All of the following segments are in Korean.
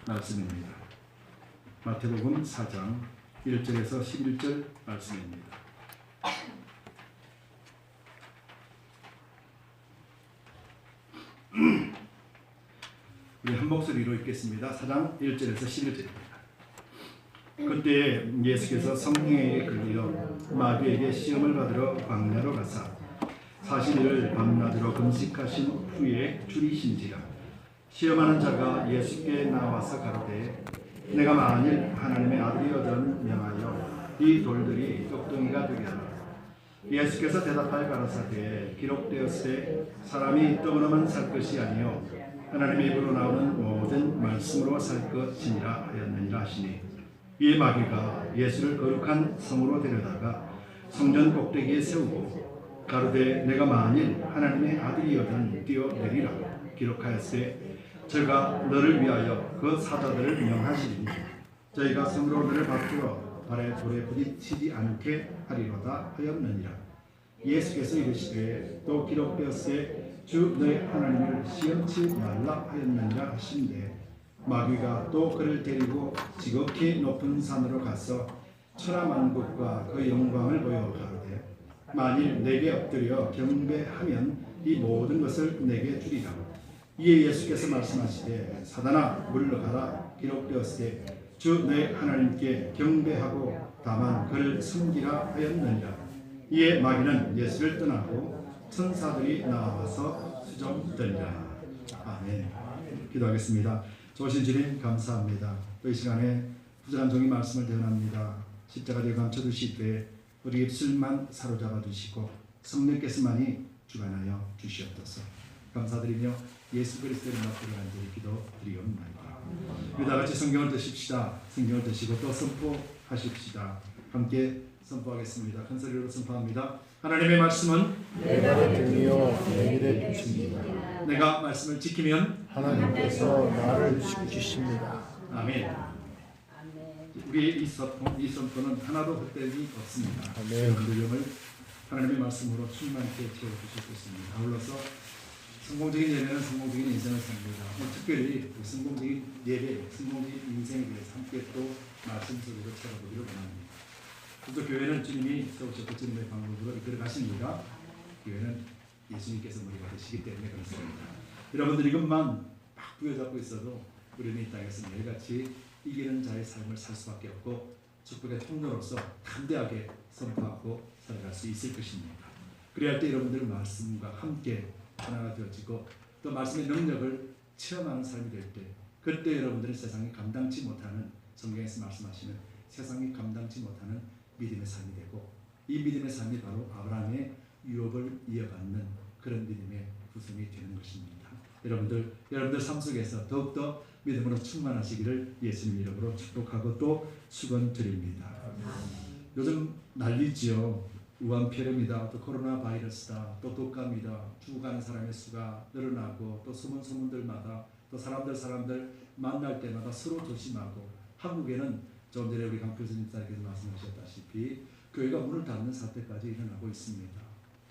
말씀입니다. 마태복음 4장 1절에서 11절 말씀입니다. 우리 한 목소리로 읽겠습니다. 4장 1절에서 11절입니다. 그때 예수께서 성령에 이끌려 마귀에게 시험을 받으러 광야로 가사 40일을 밤낮으로 금식하신 후에 줄이신지라. 시험하는 자가 예수께 나와서 가로되 내가 만일 하나님의 아들이거든 명하여 이 돌들이 떡덩이가 되게 하라. 예수께서 대답하여 가라사대 기록되었으되 사람이 떡으로만 살 것이 아니요 하나님의 입으로 나오는 모든 말씀으로 살 것이니라 하였느니라 하시니, 이에 마귀가 예수를 거룩한 성으로 데려다가 성전 꼭대기에 세우고 가로되 내가 만일 하나님의 아들이거든 뛰어내리라. 기록하였으되 저희가 너를 위하여 그 사자들을 명하시리니 저희가 성으로 너를 받들어 발에 돌에 부딪히지 않게 하리로다 하였느니라. 예수께서 이르시되 또 기록되었으되 주 너의 하나님을 시험치 말라 하였느니라 하신대, 마귀가 또 그를 데리고 지극히 높은 산으로 가서 천하만국과 그 영광을 보여 가로되 만일 내게 엎드려 경배하면 이 모든 것을 내게 주리라. 이에 예수께서 말씀하시되 사단아 물러가라. 기록되었으되 주 너의 하나님께 경배하고 다만 그를 섬기라 하였느니라. 이에 마귀는 예수를 떠나고 천사들이 나와서 수종되니라. 아멘. 기도하겠습니다. 좋으신 주님 감사합니다. 또 이 시간에 부족한 종이 말씀을 대언합니다. 십자가에 감춰두시되 우리 입술만 사로잡아 두시고 성령께서만이 주관하여 주시옵소서. 감사드리며 예수 그리스도의 이름으로 간절히 기도드리옵나이다. 우리 다같이 성경을 드십시다. 성경을 드시고 또 선포하십시다. 함께 선포하겠습니다. 큰 소리로 선포합니다. 하나님의 말씀은 내가 들으며 내게 주십니다. 내가 말씀을 지키면 하나님께서 나를 지키십니다. 아멘. 우리의 이 선포는 하나도 헛되이 없습니다. 아멘. 누림을 하나님의 말씀으로 충만하게 채워주실 것입니다. 아울러서 성공적인 예배는 성공적인 인생을 삽니다. 특별히 성공적인 예배, 성공적인 인생에 대해서 함께 또 말씀 속으로 찾아보기를 원합니다. 또 교회는 주님이 세우셨고 주님의 방법으로 이끌어 가십니다. 교회는 예수님께서 머리가 되시기 때문에 그렇습니다. 여러분들 이것만 막 부여잡고 있어도 우리는 이 땅에서 매일같이 이기는 자의 삶을 살 수밖에 없고 축복의 통로로서 담대하게 선포하고 살아갈 수 있을 것입니다. 그래야 할 때 여러분들 말씀과 함께 하나가 되어지고 또 말씀의 능력을 체험하는 삶이 될 때, 그때 여러분들은 세상이 감당치 못하는, 성경에서 말씀하시는 세상이 감당치 못하는 믿음의 삶이 되고, 이 믿음의 삶이 바로 아브라함의 유업을 이어받는 그런 믿음의 구성이 되는 것입니다. 여러분들 삶 속에서 더욱더 믿음으로 충만하시기를 예수님 이름으로 축복하고 또 축원드립니다. 요즘 난리지요. 우한폐렴이다, 또 코로나 바이러스다, 또 독감이다. 죽어가는 사람의 수가 늘어나고, 또 소문들마다 또 사람들 만날 때마다 서로 조심하고, 한국에는 좀 전에 우리 강 교수님께서 말씀하셨다시피 교회가 문을 닫는 사태까지 일어나고 있습니다.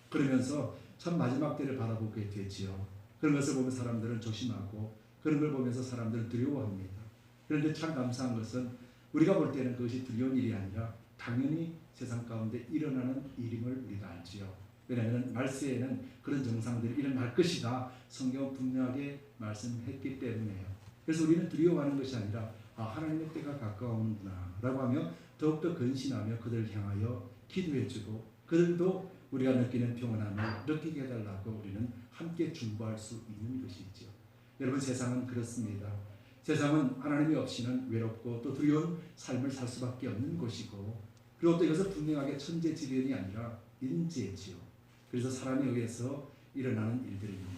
그러면서 참 마지막 때를 바라보게 되지요. 그런 것을 보면 사람들은 조심하고, 그런 걸 보면서 사람들은 두려워합니다. 그런데 참 감사한 것은 우리가 볼 때는 그것이 두려운 일이 아니라 당연히 세상 가운데 일어나는 일임을 우리가 알지요. 왜냐하면 말세에는 그런 정상들이 일어날 것이다. 성경은 분명하게 말씀했기 때문에요. 그래서 우리는 두려워하는 것이 아니라 하나님의 때가 가까우는구나 라고 하며 더욱더 근신하며 그들을 향하여 기도해주고, 그들도 우리가 느끼는 평안함을 느끼게 해달라고 우리는 함께 중보할 수 있는 것이죠. 여러분, 세상은 그렇습니다. 세상은 하나님이 없이는 외롭고 또 두려운 삶을 살 수밖에 없는 곳이고, 그리고 또 이것은 분명하게 천재지변이 아니라 인재지요. 그래서 사람에 의해서 일어나는 일들입니다.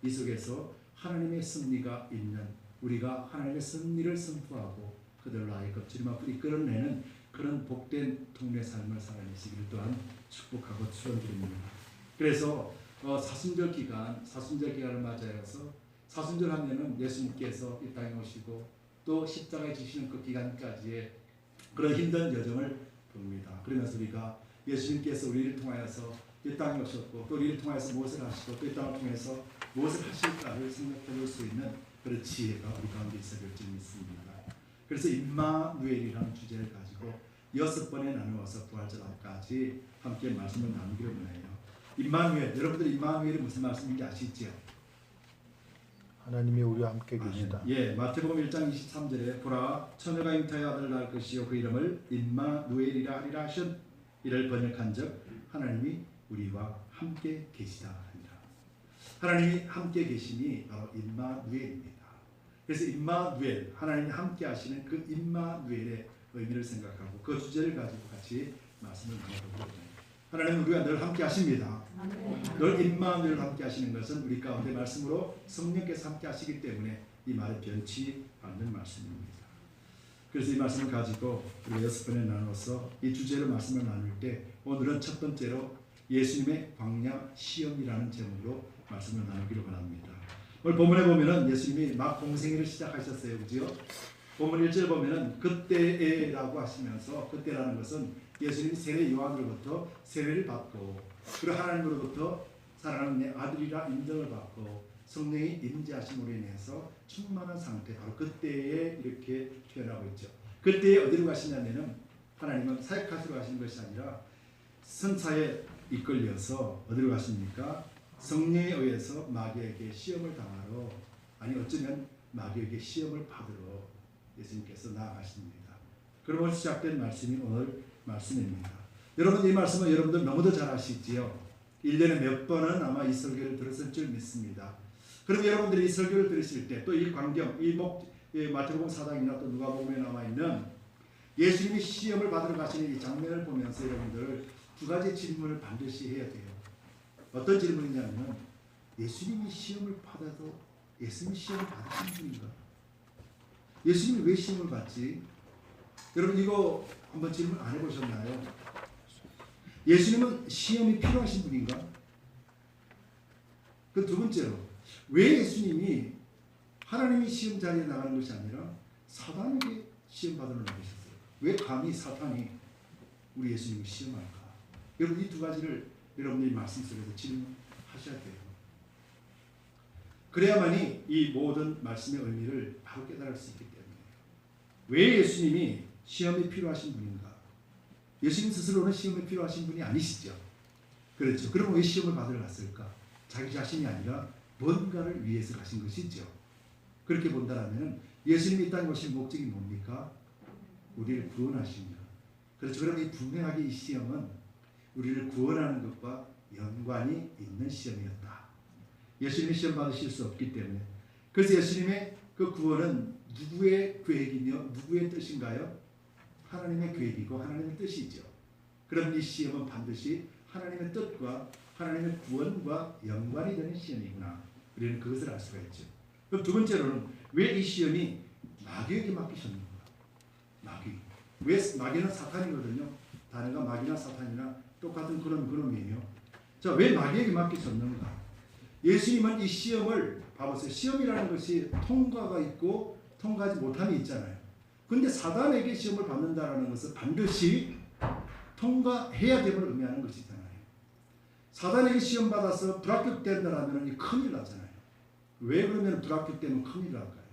이 속에서 하나님의 승리가 있는, 우리가 하나님의 승리를 선포하고 그들로 하여금 주님 앞으로 이끌어내는 그런 복된 통례 삶을 살아내시기를 또한 축복하고 축원드립니다. 그래서 사순절 기간을 맞이해서, 사순절 하면은 예수님께서 이 땅에 오시고 또 십자가에 지시는 그 기간까지의 그런 힘든 여정을 봅니다. 그러면서 우리가 예수님께서 우리를 통하여서 이 땅에 오셨고 또 우리를 통하여서 무엇을 하시고 또 이 땅을 통해서 무엇을 하실까를 생각해 볼 수 있는 그런 지혜가 우리 가운데 있어야 될 줄 믿습니다. 그래서 임마누엘이라는 주제를 가지고 6번에 나누어서 부활절 앞까지 함께 말씀을 나누기로 원해요. 임마누엘, 여러분들 임마누엘이 무슨 말씀인지 아시죠? 하나님이 우리와 함께 계시다. 예, 마태복음 1장 23절에 보라 처녀가 잉타의 아들을 낳을 것이요 그 이름을 임마누엘이라 하리라 하신 이를 번역한즉 하나님이 우리와 함께 계시다 하니라. 하나님이 함께 계시니 바로 임마누엘입니다. 그래서 임마누엘, 하나님이 함께 하시는 그 임마누엘의 의미를 생각하고 그 주제를 가지고 같이 말씀을 나눠보기로 합니다. 하나님은 우리와 늘 함께 하십니다. 늘 임마누엘 함께 하시는 것은 우리 가운데 말씀으로 성령께서 함께 하시기 때문에 이 말에 변치 않는 말씀입니다. 그래서 이 말씀을 가지고 우리가 6번에 나눠서 이 주제로 말씀을 나눌 때 오늘은 첫 번째로 예수님의 광야 시험이라는 제목으로 말씀을 나누기로 원합니다. 오늘 본문에 보면은 예수님이 막 공생애를 시작하셨어요. 그죠? 본문 1절 보면은 그때에라고 하시면서 그때라는 것은 예수님이 세례 요한으로부터 세례를 받고 그리고 하나님으로부터 사랑하는 내 아들이라 인정을 받고 성령이 임재하심으로 인해서 충만한 상태, 바로 그때에 이렇게 표현하고 있죠. 그때에 어디로 가시냐면은 하나님은 사역하시러 가시는 것이 아니라 선차에 이끌려서 어디로 가십니까? 성령에 의해서 마귀에게 시험을 당하러, 아니 어쩌면 마귀에게 시험을 받으러 예수님께서 나아가십니다. 그러고 시작된 말씀이 오늘 말씀입니다. 여러분 이 말씀은 여러분들 너무도 잘 아시지요. 1년에 몇 번은 아마 이 설교를 들었을 줄 믿습니다. 그럼 여러분들이 이 설교를 들으실 때 또 이 광경, 이 마태복음 4장이나 또 누가복음에 남아있는 예수님이 시험을 받으러 가시는 이 장면을 보면서 여러분들 두 가지 질문을 반드시 해야 돼요. 어떤 질문이냐면 예수님이 시험을 받아도 예수님이 시험을 받으신 분인가? 예수님이 왜 시험을 받지? 여러분 이거 한번 질문 안 해보셨나요? 예수님은 시험이 필요하신 분인가? 그 두 번째로 왜 예수님이 하나님이 시험 자리에 나가는 것이 아니라 사단에게 시험 받으러 나가셨어요? 왜 감히 사탄이 우리 예수님을 시험할까? 여러분 이 두 가지를 여러분들이 말씀 속에서 질문하셔야 돼요. 그래야만이 이 모든 말씀의 의미를 바로 깨달을 수 있기 때문이에요. 왜 예수님이 시험이 필요하신 분인가? 예수님 스스로는 시험이 필요하신 분이 아니시죠. 그렇죠. 그럼 왜 시험을 받으러 갔을까? 자기 자신이 아니라 뭔가를 위해서 가신 것이죠. 그렇게 본다면 예수님이 이 땅에 오신 목적이 뭡니까? 우리를 구원하시는 것. 그렇죠. 그럼 이 분명하게 이 시험은 우리를 구원하는 것과 연관이 있는 시험이었다. 예수님이 시험 받으실 수 없기 때문에. 그래서 예수님의 그 구원은 누구의 계획이며 누구의 뜻인가요? 하나님의 계획이고 하나님의 뜻이죠. 그럼 이 시험은 반드시 하나님의 뜻과 하나님의 구원과 연관이 되는 시험이구나. 우리는 그것을 알 수가 있죠. 그럼 두 번째로는 왜 이 시험이 마귀에게 맡기셨는가? 마귀. 왜 마귀는 사탄이거든요. 단어가 마귀나 사탄이나 똑같은 그런 그놈이에요. 자, 왜 마귀에게 맡기셨는가? 예수님은 이 시험을 봐보세요. 시험이라는 것이 통과가 있고 통과하지 못함이 있잖아요. 그런데 사단에게 시험을 받는다라는 것은 반드시 통과해야 됨을 의미하는 것이잖아요. 사단에게 시험 받아서 불합격된다라면 큰일 나잖아요. 왜 그러면 불합격되면 큰일 날까요?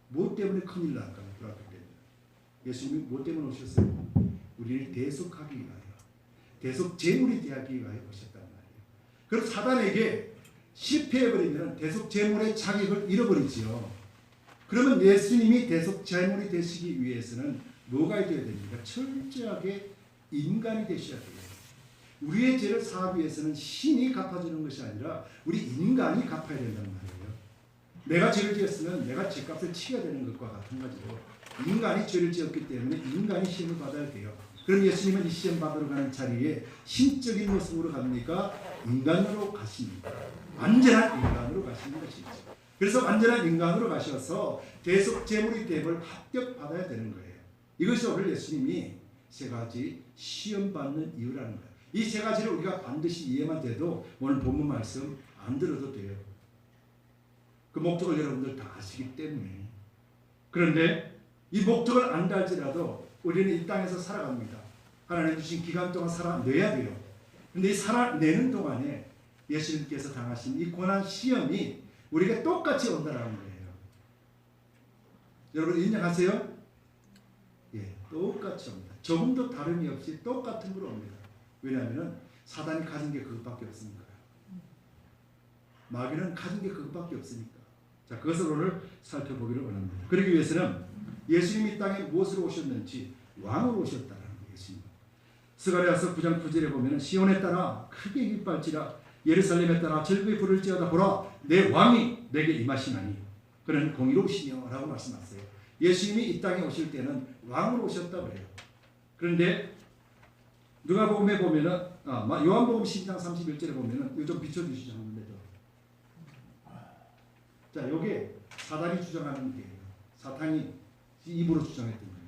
무엇 때문에 큰일 날까요? 불합격되면 예수님이 무엇 때문에 오셨어요? 우리를 대속하기 위하여, 대속 제물이 되기 위하여 오셨단 말이에요. 그럼 사단에게 실패해버리면 대속 제물의 자격을 잃어버리지요. 그러면 예수님이 대속 제물이 되시기 위해서는 뭐가 되어야 됩니까? 철저하게 인간이 되셔야 돼요. 우리의 죄를 사하기 위해서는 신이 갚아주는 것이 아니라 우리 인간이 갚아야 된단 말이에요. 내가 죄를 지었으면 내가 죄값을 치러야 되는 것과 같은 거죠. 인간이 죄를 지었기 때문에 인간이 시험을 받아야 돼요. 그럼 예수님은 이 시험 받으러 가는 자리에 신적인 모습으로 갑니까? 인간으로 가십니다. 완전한 인간으로 가시는 것이죠. 그래서 완전한 인간으로 가셔서 대속 제물이 됨을 합격받아야 되는 거예요. 이것이 오늘 예수님이 세 가지 시험 받는 이유라는 거예요. 이 세 가지를 우리가 반드시 이해만 돼도 오늘 본문 말씀 안 들어도 돼요. 그 목적을 여러분들 다 아시기 때문에. 그런데 이 목적을 안다 할지라도 우리는 이 땅에서 살아갑니다. 하나님 주신 기간 동안 살아내야 돼요. 그런데 이 살아내는 동안에 예수님께서 당하신 이 고난 시험이 우리가 똑같이 온다라는 거예요. 여러분 인정하세요? 똑같이 옵니다. 조금도 다름이 없이 똑같은 걸로 옵니다. 왜냐하면 사단이 가진 게 그것밖에 없으니까요. 마귀는 가진 게 그것밖에 없으니까. 자, 그것을 오늘 살펴보기를 원합니다. 그러기 위해서는 예수님이 이 땅에 무엇으로 오셨는지 왕으로 오셨다는 거예요. 예수님. 스가랴서 9장 9절에 보면 시온에 따라 크게 기뻐할지라 예루살렘에 따라 즐거이 부를지어다 보라 내 왕이 내게 임하시나니 그는 공의로우시며 라고 말씀하세요. 예수님이 이 땅에 오실 때는 왕으로 오셨다고 해요. 그런데 누가복음에 보면은 요한복음 12장 31절에 보면은 이거 좀 비춰주시죠. 자, 요게 사단이 주장하는 게 사탄이 입으로 주장했던 거예요.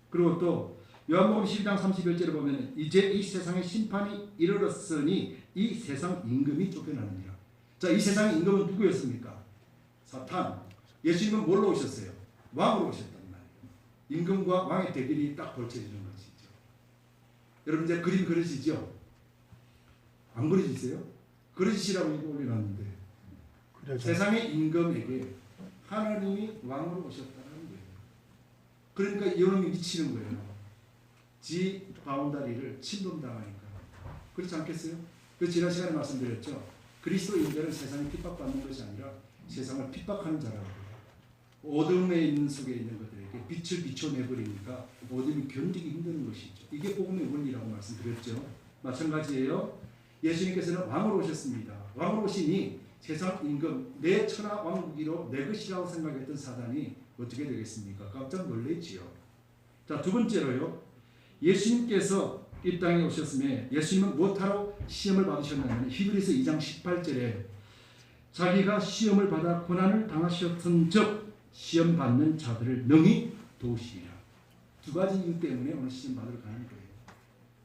그리고 또 요한복음 12장 31절에 보면 이제 이 세상의 심판이 이르렀으니 이 세상 임금이 쫓겨나느니라. 자, 이 세상의 임금은 누구였습니까? 사탄. 예수님은 뭘로 오셨어요? 왕으로 오셨단 말이에요. 임금과 왕의 대결이 딱 벌쳐지는 것이죠. 여러분 이제 그림 그려지죠? 안 그려지세요? 그려지시라고 이거 올려놨는데 세상의 임금에게 하나님이 왕으로 오셨다는 거예요. 그러니까 이놈이 미치는 거예요. 지 바운다리를 침범당하니까. 그렇지 않겠어요? 그 지난 시간에 말씀드렸죠. 그리스도인들은 세상에 핍박받는 것이 아니라 세상을 핍박하는 자라고 해요. 어둠에 있는 속에 있는 것들에게 빛을 비춰내버리니까 어둠이 견디기 힘든 것이죠. 이게 복음의 원리라고 말씀드렸죠. 마찬가지예요. 예수님께서는 왕으로 오셨습니다. 왕으로 오시니 세상 임금 내 천하 왕국이로 내 것이라고 생각했던 사단이 어떻게 되겠습니까? 깜짝 놀랬지요. 자, 두 번째로요. 예수님께서 이 땅에 오셨음에 예수님은 무엇하러 시험을 받으셨냐면 히브리서 2장 18절에 자기가 시험을 받아 고난을 당하셨은즉 시험 받는 자들을 능히 도우시리라. 두 가지 이유 때문에 오늘 시험 받으러 가는 거예요.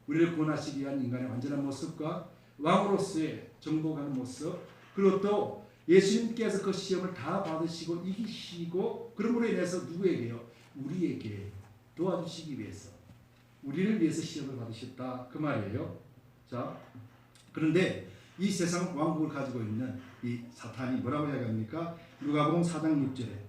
우리를 구원하시기 위한 인간의 완전한 모습과 왕으로서의 정복하는 모습, 그리고 또 예수님께서 그 시험을 다 받으시고 이기시고 그러므로 인해서 누구에게요? 우리에게 도와주시기 위해서 우리를 위해서 시험을 받으셨다 그 말이에요. 자, 그런데 이 세상 왕국을 가지고 있는 이 사탄이 뭐라고 이야기합니까? 누가복음 4장 6절에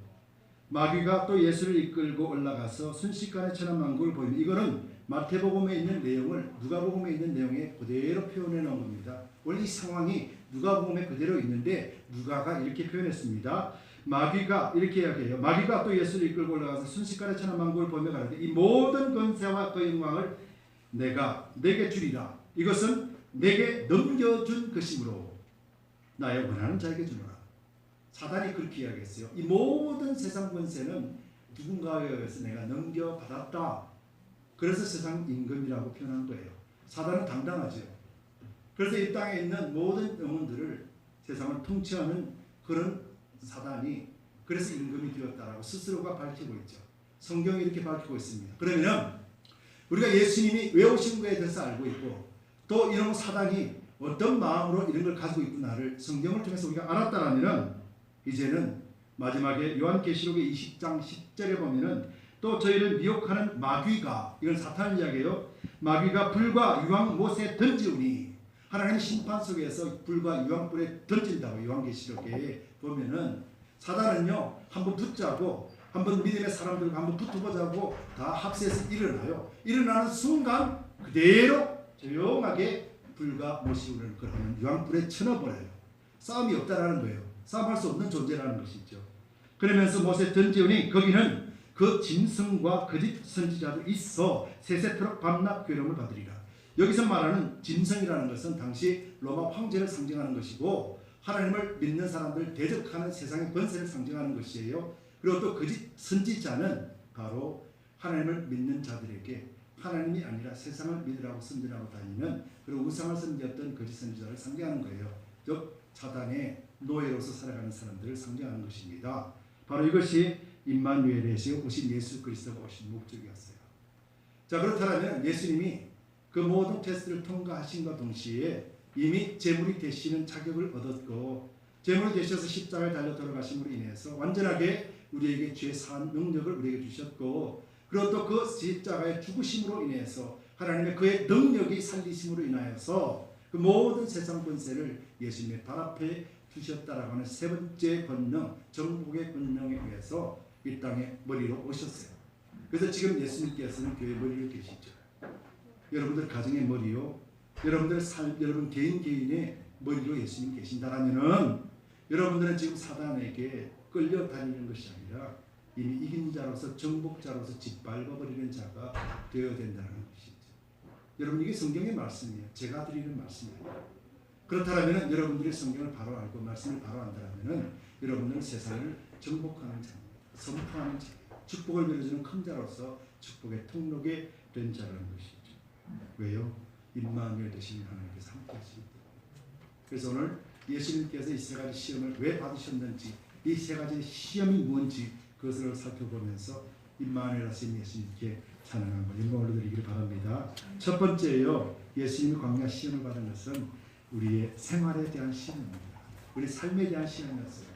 마귀가 또 예수를 이끌고 올라가서 순식간에 천한 만국을 보이는 이거는 마태복음에 있는 내용을 누가복음에 있는 내용에 그대로 표현해 놓은 겁니다. 원래 이 상황이 누가복음에 그대로 있는데 누가가 이렇게 표현했습니다. 마귀가 이렇게 이야기해요. 마귀가 또 예수를 이끌고 올라가서 순식간에 천한 만국을 보며 가는데 이 모든 권세와 그 영광을 내가 내게 주리라. 이것은 내게 넘겨준 것이므로 나의 원하는 자에게 주노라. 사단이 그렇게 이야기했어요. 이 모든 세상 권세는 누군가에 의해서 내가 넘겨받았다. 그래서 세상 임금이라고 표현한 거예요. 사단은 당당하죠. 그래서 이 땅에 있는 모든 영혼들을 세상을 통치하는 그런 사단이 그래서 임금이 되었다라고 스스로가 밝히고 있죠. 성경이 이렇게 밝히고 있습니다. 그러면 우리가 예수님이 왜 오신 거에 대해서 알고 있고 또 이런 사단이 어떤 마음으로 이런 걸 가지고 있구나를 성경을 통해서 우리가 알았다라면 이제는 마지막에 요한계시록의 20장 10절에 보면은 또 저희를 미혹하는 마귀가 이건 사탄을 이야기해요. 마귀가 불과 유황 못에 던지우니 하나님 심판 속에서 불과 유황불에 던진다고 요한계시록에 보면은 사단은요 한번 붙자고 한번 믿음의 사람들과 한번 붙어보자고 다 합세해서 일어나요. 일어나는 순간 그대로 조용하게 불과 못이 오르는 그러면 유황불에 쳐넣어버려요. 싸움이 없다라는 거예요. 싸움할 수 없는 존재라는 것이죠. 그러면서 못에 던지우니 거기는 그 짐승과 거짓 선지자도 있어 세세토록 밤낮 괴로움을 받으리라. 여기서 말하는 짐승이라는 것은 당시 로마 황제를 상징하는 것이고 하나님을 믿는 사람들 대적하는 세상의 권세를 상징하는 것이에요. 그리고 또 거짓 선지자는 바로 하나님을 믿는 자들에게 하나님이 아니라 세상을 믿으라고 선전하고 다니는 그리고 우상을 섬겼던 거짓 선지자를 상징하는 거예요. 즉 사단의 노예로서 살아가는 사람들을 상징하는 것입니다. 바로 이것이 임마누엘에서 오신 예수 그리스도가 오신 목적이었어요. 자, 그렇다면 예수님이 그 모든 테스트를 통과하신과 동시에 이미 제물이 되시는 자격을 얻었고 제물이 되셔서 십자가에 달려 돌아가심으로 인해서 완전하게 우리에게 죄 사한 능력을 우리에게 주셨고 그리고 또 그 십자가의 죽으심으로 인해서 하나님의 그의 능력이 살리심으로 인하여서 그 모든 세상 권세를 예수님의 발 앞에 주셨다라고 하는 세 번째 권능, 정복의 권능에 의해서 이 땅에 머리로 오셨어요. 그래서 지금 예수님께서는 교회 머리를 계시죠. 여러분들 가정의 머리요. 여러분 개인의 머리로 예수님 계신다라면은 여러분들은 지금 사단에게 끌려다니는 것이 아니라 이미 이긴 자로서 정복자로서 짓밟아버리는 자가 되어야 된다는 것이죠. 여러분 이게 성경의 말씀이에요. 제가 드리는 말씀이에요. 그렇다면 여러분들이 성경을 바로 알고 말씀을 바로 안다면 여러분들은 세상을 정복하는 자입니다. 선포하는 자, 축복을 누려주는 큰 자로서 축복의 통로게 된 자라는 것이죠. 왜요? 임마누엘 되신 하나님께서 함께 하시기 때문에. 그래서 오늘 예수님께서 이 세 가지 시험을 왜 받으셨는지, 이 세 가지 시험이 뭔지 그것을 살펴보면서 임마누엘 하신 예수님께 찬양한 것 영광을 드리기를 바랍니다. 첫 번째요, 예수님이 광야 시험을 받은 것은 우리의 생활에 대한 시험입니다. 우리 삶에 대한 시험이었어요.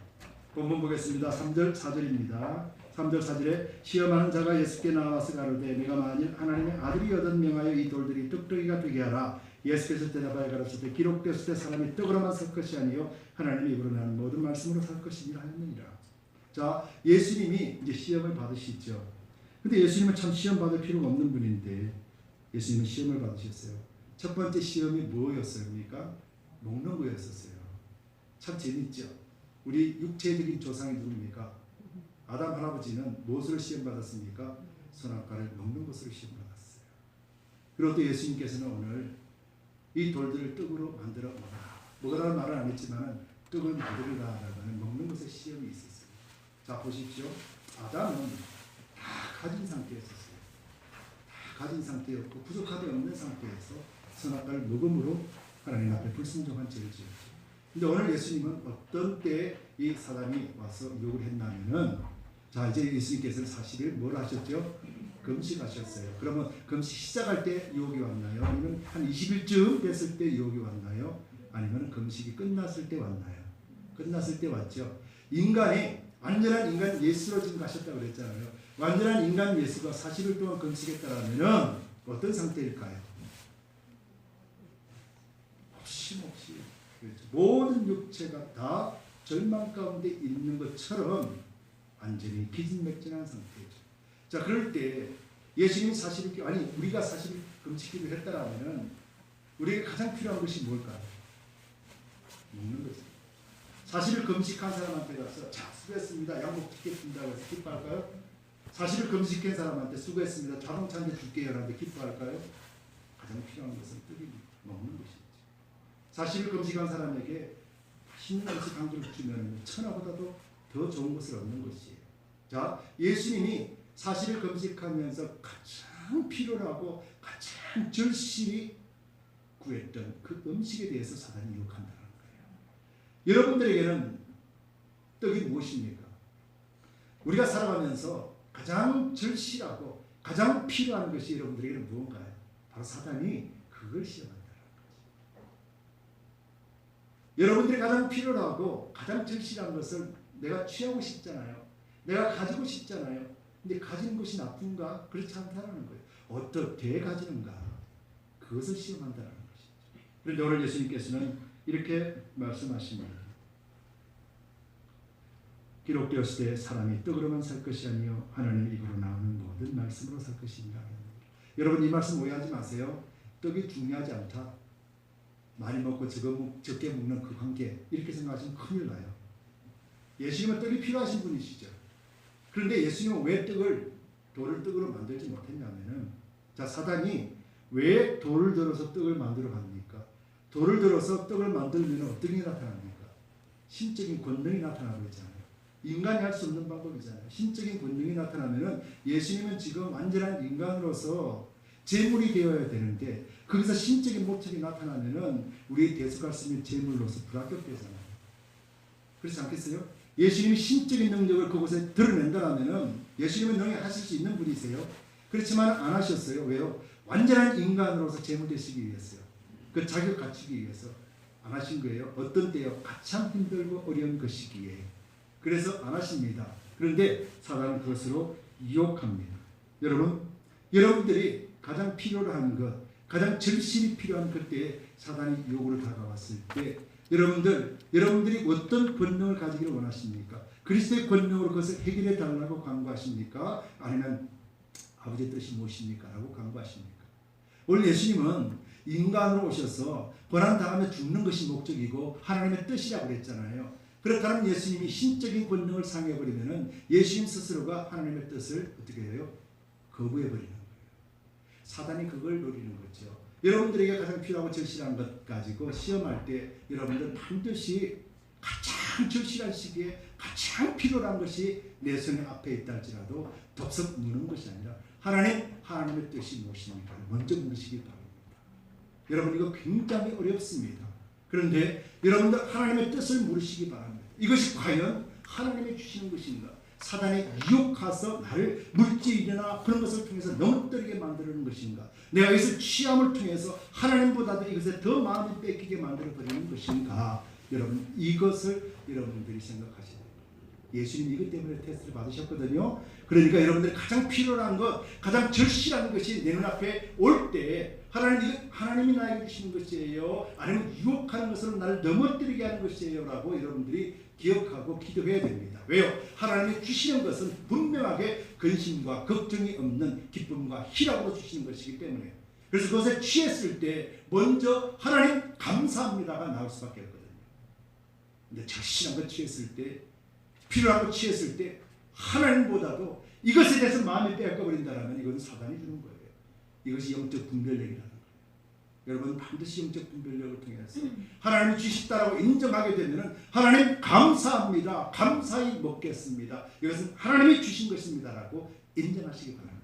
본문 보겠습니다. 3절 4절입니다. 3절 4절에 시험하는 자가 예수께 나와서 가로되 내가 만일 하나님의 아들이 얻은 명하여 이 돌들이 떡떡이가 되게 하라. 예수께서 대답하여 가라사대 기록되었을 때 사람이 떡으로만 살 것이 아니요 하나님의 입으로 나는 모든 말씀으로 살 것이니라 하였느니라. 자, 예수님이 이제 시험을 받으시죠. 근데 예수님은 참 시험 받을 필요가 없는 분인데 예수님은 시험을 받으셨어요. 첫 번째 시험이 뭐였습니까? 먹는 거였었어요. 참 재밌죠. 우리 육체적인 조상이 누굽니까? 아담 할아버지는 무엇으로 시험받았습니까? 선악과를 먹는 것으로 시험받았어요. 그리고 또 예수님께서는 오늘 이 돌들을 떡으로 만들어 먹으라는 말은 안 했지만 떡을 만들으라라고 하는 먹는 것에 시험이 있었어요. 자, 보십시오. 아담은 다 가진 상태였었어요. 다 가진 상태였고 부족하지 없는 상태에서 선악과를 먹음으로 하나님 앞에 불순종한 죄를 지었죠. 근데 오늘 예수님은 어떤 때 이 사람이 와서 유혹을 했냐면은, 자, 이제 예수님께서는 40일 뭘 하셨죠? 금식하셨어요. 그러면 금식 시작할 때 유혹이 왔나요? 아니면 한 20일쯤 됐을 때 유혹이 왔나요? 아니면 금식이 끝났을 때 왔나요? 끝났을 때 왔죠. 인간이 완전한 인간 예수로 지금 가셨다고 그랬잖아요. 완전한 인간 예수가 40일 동안 금식했다라면은 어떤 상태일까요? 없이 그렇죠. 모든 육체가 다 절망 가운데 있는 것처럼 완전히 기진맥진한 상태죠. 자, 그럴 때 예수님 40일, 아니 우리가 40일 금식기를 했다라면은 우리에게 가장 필요한 것이 뭘까요? 먹는 거죠. 40일 금식한 사람한테 가서 자, 수고했습니다. 양복 드리겠습니다. 그래서 기뻐할까요? 40일 금식한 사람한테 수고했습니다. 자동차 한 대 줄게요. 라는데 기뻐할까요? 가장 필요한 것은 떡입니다. 먹는 것이죠. 40일 금식한 사람에게 신는 음식 한 그릇 주면 천하보다도 더 좋은 것을 얻는 것이에요. 자, 예수님이 40일 금식하면서 가장 필요로 하고 가장 절실히 구했던 그 음식에 대해서 사단이 유혹한다는 거예요. 여러분들에게는 떡이 무엇입니까? 우리가 살아가면서 가장 절실하고 가장 필요한 것이 여러분들에게는 무언가요? 바로 사단이 그걸 시험한다는 거죠. 여러분들이 가장 필요로 하고 가장 절실한 것을 내가 취하고 싶잖아요. 내가 가지고 싶잖아요. 근데 가지는 것이 나쁜가? 그렇지 않다는 거예요. 어떻게 가지는가? 그것을 시험한다는 것이죠. 그런데 오늘 예수님께서는 이렇게 말씀하십니다. 기록되었을 때 사람이 떡으로만 살 것이 아니요 하나님의 입으로 나오는 모든 말씀으로 살 것입니다. 여러분 이 말씀 오해하지 마세요. 떡이 중요하지 않다. 많이 먹고 적게 먹는 그 관계 이렇게 생각하시면 큰일 나요. 예수님은 떡이 필요하신 분이시죠. 그런데 예수님은 왜 돌을 떡으로 만들지 못했냐면은, 자, 사단이 왜 돌을 들어서 떡을 만들어 갑니까? 돌을 들어서 떡을 만들면 어떤 게 나타납니까? 신적인 권능이 나타나고 있잖아요. 인간이 할 수 없는 방법이잖아요. 신적인 권능이 나타나면은 예수님은 지금 완전한 인간으로서 제물이 되어야 되는데 거기서 신적인 목적이 나타나면은 우리의 대속할수있는 제물로서 불합격되잖아요. 그렇지 않겠어요? 예수님이 신적인 능력을 그곳에 드러낸다면은 예수님은 능력하실 수 있는 분이세요. 그렇지만 안 하셨어요. 왜요? 완전한 인간으로서 제물 되시기 위해서요. 그 자격 갖추기 위해서 안 하신 거예요. 어떤 때요? 가참 힘들고 어려운 것이기에. 그래서 안 하십니다. 그런데 사단은 그것으로 유혹합니다. 여러분들이 가장 필요로 하는 것, 가장 절실히 필요한 그때에 사단이 유혹으로 다가왔을 때 여러분들이 어떤 권능을 가지기를 원하십니까? 그리스도의 권능으로 그것을 해결해 달라고 간구하십니까? 아니면 아버지의 뜻이 무엇입니까? 라고 강구하십니까? 오늘 예수님은 인간으로 오셔서 고난당하며 죽는 것이 목적이고 하나님의 뜻이라고 그랬잖아요. 그렇다면 예수님이 신적인 권능을 상해버리면 예수님 스스로가 하나님의 뜻을 어떻게 해요? 거부해버리는 거예요. 사단이 그걸 노리는 거죠. 여러분들에게 가장 필요하고 절실한 것 가지고 시험할 때 여러분들 반드시 가장 절실한 시기에 가장 필요한 것이 내 손에 앞에 있다 할지라도 덥석 무는 것이 아니라 하나님의 뜻이 무엇입니까? 먼저 물으시기 바랍니다. 여러분 이거 굉장히 어렵습니다. 그런데 여러분들 하나님의 뜻을 물으시기 바랍니다. 이것이 과연 하나님이 주시는 것인가? 사단이 유혹해서 나를 물질이나 그런 것을 통해서 넘어뜨리게 만드는 것인가? 내가 이것을 취함을 통해서 하나님보다도 이것에 더 마음이 뺏기게 만들어버리는 것인가? 여러분 이것을 여러분들이 생각하셔야 됩니다. 예수님 이것 때문에 테스트를 받으셨거든요. 그러니까 여러분들이 가장 필요한 것, 가장 절실한 것이 내 눈앞에 올 때 하나님이 나에게 주시는 것이에요? 아니면 유혹하는 것으로 나를 넘어뜨리게 하는 것이에요? 라고 여러분들이 기억하고 기도해야 됩니다. 왜요? 하나님이 주시는 것은 분명하게 근심과 걱정이 없는 기쁨과 희락으로 주시는 것이기 때문에 그래서 그것에 취했을 때 먼저 하나님 감사합니다가 나올 수밖에 없거든요. 근데 절실한 것 취했을 때 필요한 것 취했을 때 하나님보다도 이것에 대해서 마음이 빼앗겨버린다면 이건 사단이 주는 거예요. 이것이 영적 분별력이라는 거예요. 여러분 반드시 영적 분별력을 통해서 하나님이 주시다라고 인정하게 되면 하나님 감사합니다. 감사히 먹겠습니다. 이것은 하나님이 주신 것입니다라고 인정하시기 바랍니다.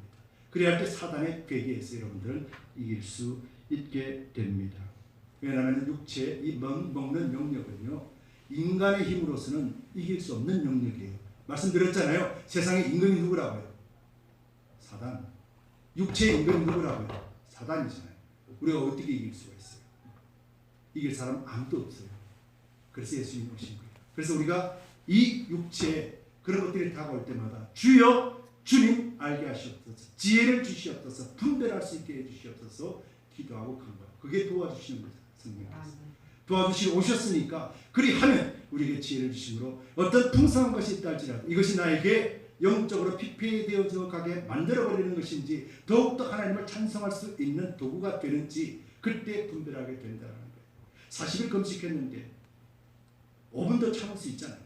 그래야 할 때 사단의 괴계에서 여러분들은 이길 수 있게 됩니다. 왜냐하면 육체 이 먹는 영역은요 인간의 힘으로서는 이길 수 없는 영역이에요. 말씀드렸잖아요. 세상의 임금이 누구라고요? 사단. 육체의 임금이 누구라고요? 사단이잖아요. 우리가 어떻게 이길 수가 있어요? 이길 사람 아무도 없어요. 그래서 예수님이 오신 거예요. 그래서 우리가 이 육체에 그런 것들이 다가올 때마다 주여 주님 알게 하시옵소서, 지혜를 주시옵소서, 분별할 수 있게 해주시옵소서 기도하고 간 거예요. 그게 도와주시는 거죠. 성령께서 도와주시고 오셨으니까 그리하면 우리에게 지혜를 주심으로 어떤 풍성한 것이 있다 할지라도 이것이 나에게 영적으로 피폐되어져 가게 만들어버리는 것인지 더욱더 하나님을 찬송할 수 있는 도구가 되는지 그때 분별하게 된다는 거예요. 40일 금식했는데 5분 더 참을 수 있잖아요.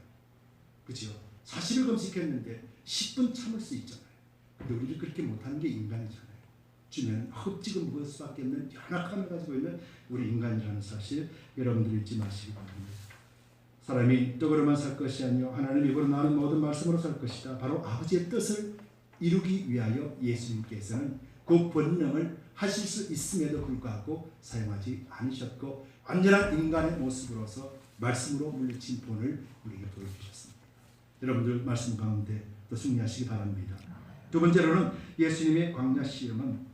그렇죠? 40일 금식했는데 10분 참을 수 있잖아요. 근데 우리를 그렇게 못하는 게 인간이잖아요. 주면 흡지금 먹을 수밖에 없는 연약함을 가지고 있는 우리 인간이라는 사실 여러분들 잊지 마시기 바랍니다. 사람이 떡으로만 살 것이 아니요 하나님 입으로 나오는 모든 말씀으로 살 것이다. 바로 아버지의 뜻을 이루기 위하여 예수님께서는 그 본능을 하실 수 있음에도 불구하고 사용하지 않으셨고 완전한 인간의 모습으로서 말씀으로 물리친 본을 우리에게 보여주셨습니다. 여러분들 말씀 가운데 또 승리하시기 바랍니다. 두 번째로는 예수님의 광야 시험은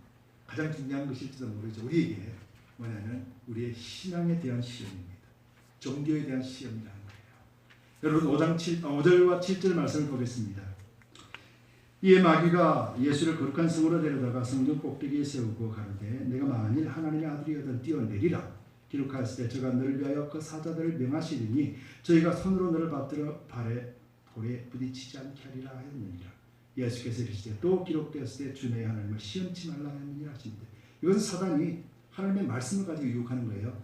가장 중요한 것일지도 모르죠. 우리에게 뭐냐면 우리의 신앙에 대한 시험입니다. 종교에 대한 시험이라는 거예요. 여러분 5절과 7절 말씀을 보겠습니다. 이에 마귀가 예수를 거룩한 성으로 데려다가 성전 꼭대기에 세우고 가로되 내가 만일 하나님의 아들이거든 뛰어내리라. 기록하였을 때 저가 너를 위하여 그 사자들을 명하시리니 저희가 손으로 너를 받들어 발에 돌에 부딪히지 않게 하리라 하였느니라. 예수께서 이르시되 또 기록되었을 때 주 너의 하나님을 시험치 말라 하였느니라 하시는데 이것은 사단이 하나님의 말씀을 가지고 유혹하는 거예요.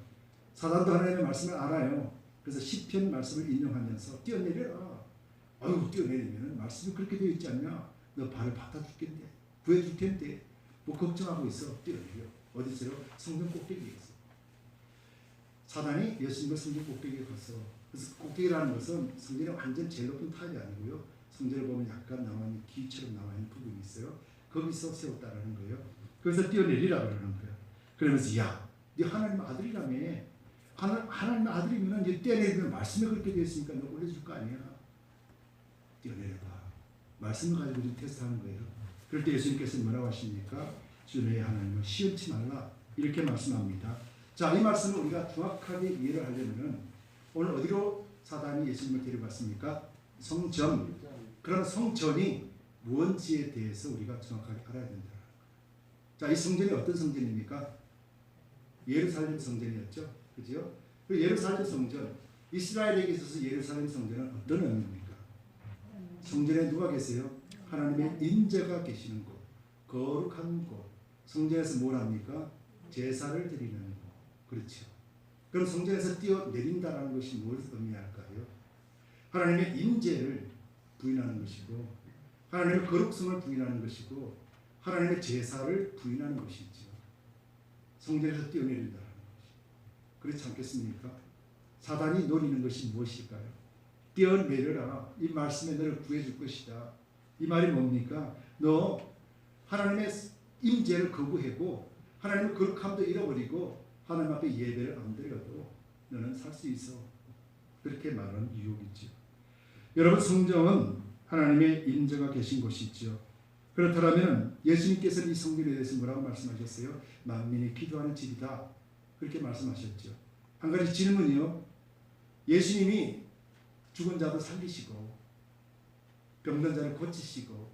사단도 하나님의 말씀을 알아요. 그래서 시편 말씀을 인용하면서 뛰어내려라. 아유 뛰어내리면 말씀이 그렇게 되어 있지 않냐. 너 발을 받아줄 텐데 구해줄 텐데 뭐 걱정하고 있어. 뛰어내려. 어디서요? 성전 꼭대기에 있어. 사단이 예수님을 성전 꼭대기에 갔어. 그래서 꼭대기라는 것은 성전의 완전 제일 높은 타입이 아니고요. 성전을 보면 약간 나와 있는 기처럼 나와 있는 부분이 있어요. 거기서 세웠다라는 거예요. 그래서 뛰어내리라 그러는 거예요. 그러면서 야, 네 하나님의 아들이라며. 하나님의 아들이면 이제 뛰어내리면 말씀이 그렇게 되어 있으니까 너 올려줄 거 아니야. 뛰어내려봐. 말씀을 가지고 우리 테스트하는 거예요. 그럴 때 예수님께서 뭐라고 하십니까? 주 너의 하나님을 시험치 말라. 이렇게 말씀합니다. 자, 이 말씀을 우리가 정확하게 이해를 하려면 오늘 어디로 사단이 예수님을 데려갔습니까? 성전. 그럼 성전이 무엇인지에 대해서 우리가 정확하게 알아야 된다. 자, 이 성전이 어떤 성전입니까? 예루살렘 성전이었죠. 그죠? 그 예루살렘 성전, 이스라엘에게 있어서 예루살렘 성전은 어떤 의미입니까? 성전에 누가 계세요? 하나님의 인자가 계시는 곳. 거룩한 곳. 성전에서 뭘 합니까? 제사를 드리는 곳. 그렇죠. 그럼 성전에서 뛰어내린다는 것이 무엇을 의미할까요? 하나님의 임재를 부인하는 것이고 하나님의 거룩성을 부인하는 것이고 하나님의 제사를 부인하는 것이죠. 성전에서 뛰어내린다는 것이. 그렇지 않겠습니까? 사단이 노리는 것이 무엇일까요? 뛰어내려라. 이 말씀에 너를 구해줄 것이다. 이 말이 뭡니까? 너 하나님의 임재를 거부하고 하나님의 거룩함도 잃어버리고 하나님 앞에 예배를 안 드려도 너는 살 수 있어. 그렇게 말하는 유혹이죠. 여러분, 성전은 하나님의 임재가 계신 곳이죠. 그렇다면 예수님께서 이 성전에 대해서 뭐라고 말씀하셨어요? 만민이 기도하는 집이다. 그렇게 말씀하셨죠. 한 가지 질문이요. 예수님이 죽은 자도 살리시고 병든 자를 고치시고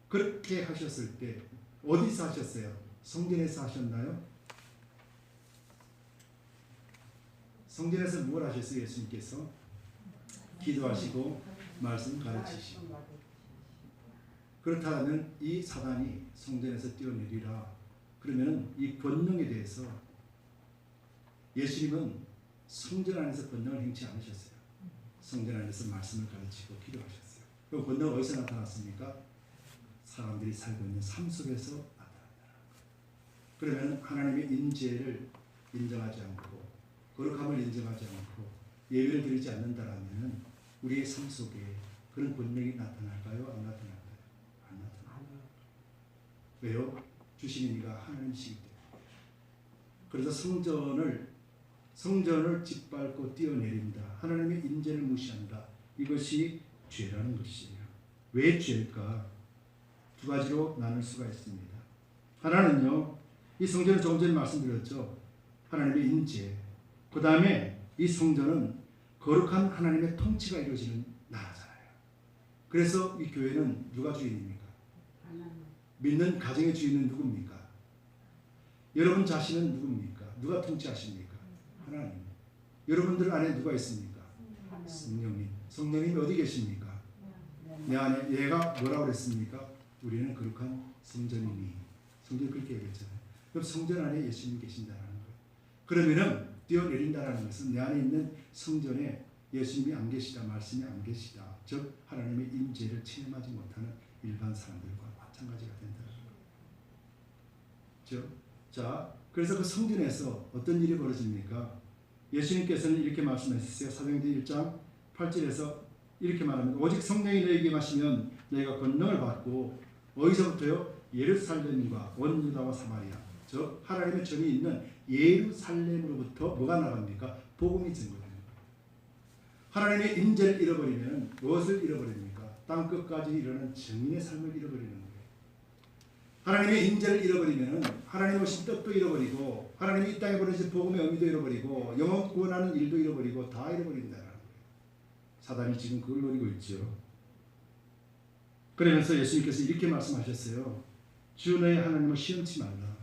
그렇게 하셨을 때 어디서 하셨어요? 성전에서 하셨나요? 성전에서 뭘 하셨어요? 예수님께서 기도하시고 말씀 가르치시고. 그렇다면 이 사단이 성전에서 뛰어내리라. 그러면 이 권능에 대해서 예수님은 성전 안에서 권능을 행치 않으셨어요. 성전 안에서 말씀을 가르치고 기도하셨어요. 그 권능은 어디서 나타났습니까? 사람들이 살고 있는 삶 속에서 나타난다. 그러면 하나님의 임재를 인정하지 않고 거룩함을 인정하지 않고 예배를 드리지 않는다라면 우리의 삶 속에 그런 권능이 나타날까요? 안 나타날까요? 안 나타나요. 왜요? 주시는 이가 하나님이시기 때문에. 그래서 성전을 짓밟고 뛰어내린다. 하나님의 임재를 무시한다. 이것이 죄라는 것이에요. 왜 죄일까? 두 가지로 나눌 수가 있습니다. 하나는요, 이 성전을 조금 전에 말씀드렸죠. 하나님의 임재. 그 다음에 이 성전은 거룩한 하나님의 통치가 이루어지는 나라잖아요. 그래서 이 교회는 누가 주인입니까? 믿는 가정의 주인은 누굽니까? 여러분 자신은 누굽니까? 누가 통치하십니까? 하나님. 여러분들 안에 누가 있습니까? 성령님. 성령님이 어디 계십니까? 내 안에. 얘가 뭐라고 그랬습니까? 우리는 거룩한 성전이니. 성전이 그렇게 얘기했잖아요. 그럼 성전 안에 예수님이 계신다는 거예요. 그러면은 뛰어내린다는 것은 내 안에 있는 성전에 예수님이 안 계시다, 말씀이 안 계시다. 즉 하나님의 임재를 체험하지 못하는 일반 사람들과 마찬가지가 된다는 거예요. 자, 그래서 그 성전에서 어떤 일이 벌어집니까? 예수님께서는 이렇게 말씀하셨어요. 사도행전 1장 8절에서 이렇게 말합니다. 오직 성령이 너희에게 임하시면 너희가 권능을 받고 어디서부터요? 예루살렘과 온 유다와 사마리아, 즉 하나님의 정이 있는 예루살렘으로부터 뭐가 나갑니까? 복음이 증거되는 거예요. 하나님의 임재를 잃어버리면 무엇을 잃어버립니까? 땅끝까지 이르는 증인의 삶을 잃어버리는 거예요. 하나님의 임재를 잃어버리면 하나님 오신 뜻도 잃어버리고 하나님이 이 땅에 보내신 복음의 의미도 잃어버리고 영혼 구원하는 일도 잃어버리고 다 잃어버린다는 거예요. 사단이 지금 그걸 노리고 있죠. 그러면서 예수님께서 이렇게 말씀하셨어요. 주 너의 하나님을 시험치 말라.